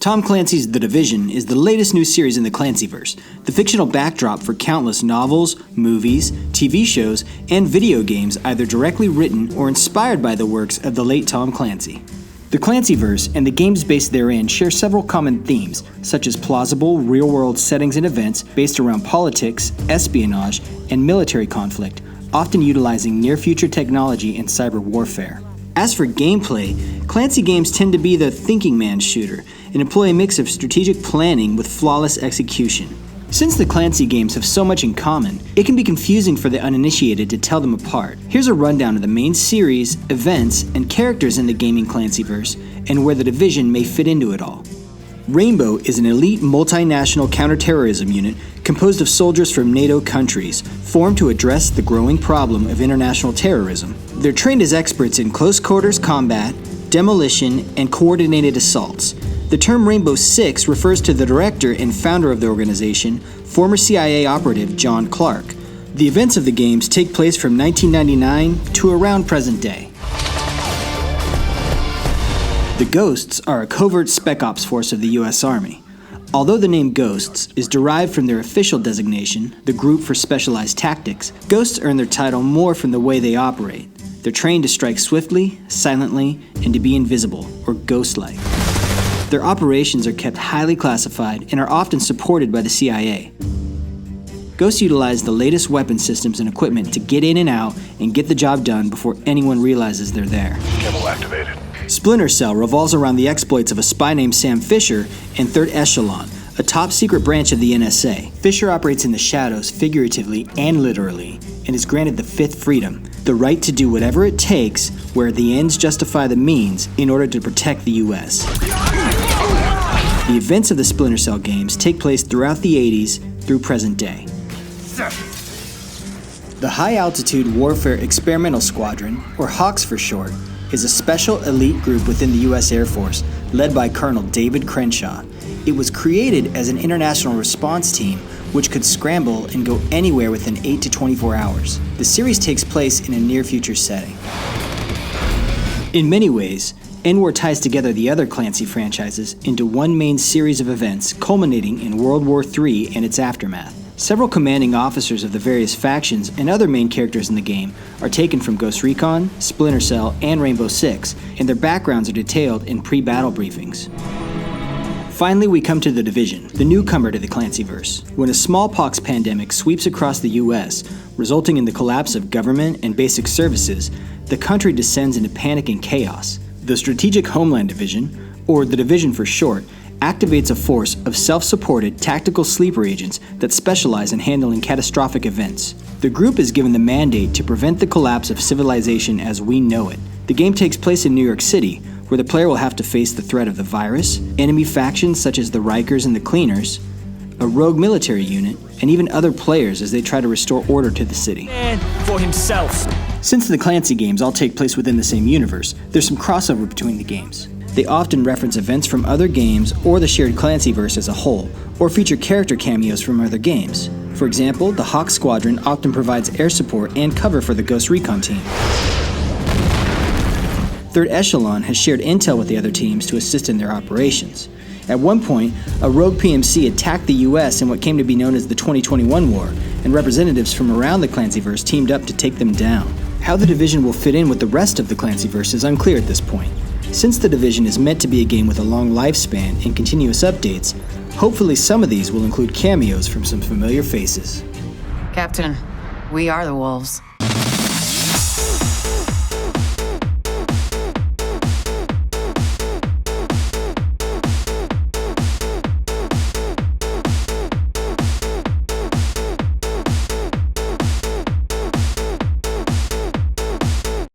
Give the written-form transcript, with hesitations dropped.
Tom Clancy's The Division is the latest new series in the Clancyverse, the fictional backdrop for countless novels, movies, TV shows, and video games either directly written or inspired by the works of the late Tom Clancy. The Clancyverse and the games based therein share several common themes, such as plausible, real-world settings and events based around politics, espionage, and military conflict, often utilizing near-future technology and cyber warfare. As for gameplay, Clancy games tend to be the thinking man's shooter and employ a mix of strategic planning with flawless execution. Since the Clancy games have so much in common, it can be confusing for the uninitiated to tell them apart. Here's a rundown of the main series, events, and characters in the gaming Clancyverse, and where the Division may fit into it all. Rainbow is an elite multinational counterterrorism unit composed of soldiers from NATO countries, formed to address the growing problem of international terrorism. They're trained as experts in close quarters combat, demolition, and coordinated assaults. The term Rainbow Six refers to the director and founder of the organization, former CIA operative John Clark. The events of the games take place from 1999 to around present day. The Ghosts are a covert spec ops force of the U.S. Army. Although the name Ghosts is derived from their official designation, the Group for Specialized Tactics, Ghosts earn their title more from the way they operate. They're trained to strike swiftly, silently, and to be invisible, or ghost-like. Their operations are kept highly classified and are often supported by the CIA. Ghosts utilize the latest weapon systems and equipment to get in and out and get the job done before anyone realizes they're there. Cable activated. Splinter Cell revolves around the exploits of a spy named Sam Fisher and Third Echelon, a top-secret branch of the NSA. Fisher operates in the shadows figuratively and literally, and is granted the fifth freedom, the right to do whatever it takes where the ends justify the means in order to protect the U.S. The events of the Splinter Cell games take place throughout the 80s through present day. The High Altitude Warfare Experimental Squadron, or HAWKS for short, is a special elite group within the U.S. Air Force led by Colonel David Crenshaw. It was created as an international response team which could scramble and go anywhere within 8 to 24 hours. The series takes place in a near-future setting. In many ways, Endwar ties together the other Clancy franchises into one main series of events culminating in World War III and its aftermath. Several commanding officers of the various factions and other main characters in the game are taken from Ghost Recon, Splinter Cell, and Rainbow Six, and their backgrounds are detailed in pre-battle briefings. Finally, we come to The Division, the newcomer to the Clancyverse. When a smallpox pandemic sweeps across the U.S., resulting in the collapse of government and basic services, the country descends into panic and chaos. The Strategic Homeland Division, or the Division for short, activates a force of self-supported tactical sleeper agents that specialize in handling catastrophic events. The group is given the mandate to prevent the collapse of civilization as we know it. The game takes place in New York City, where the player will have to face the threat of the virus, enemy factions such as the Rikers and the Cleaners, a rogue military unit, and even other players as they try to restore order to the city. Man for himself. Since the Clancy games all take place within the same universe, there's some crossover between the games. They often reference events from other games or the shared Clancyverse as a whole, or feature character cameos from other games. For example, the Hawk Squadron often provides air support and cover for the Ghost Recon team. Third Echelon has shared intel with the other teams to assist in their operations. At one point, a rogue PMC attacked the US in what came to be known as the 2021 War, and representatives from around the Clancyverse teamed up to take them down. How the Division will fit in with the rest of the Clancyverse is unclear at this point. Since the Division is meant to be a game with a long lifespan and continuous updates, hopefully some of these will include cameos from some familiar faces. Captain, we are the Wolves.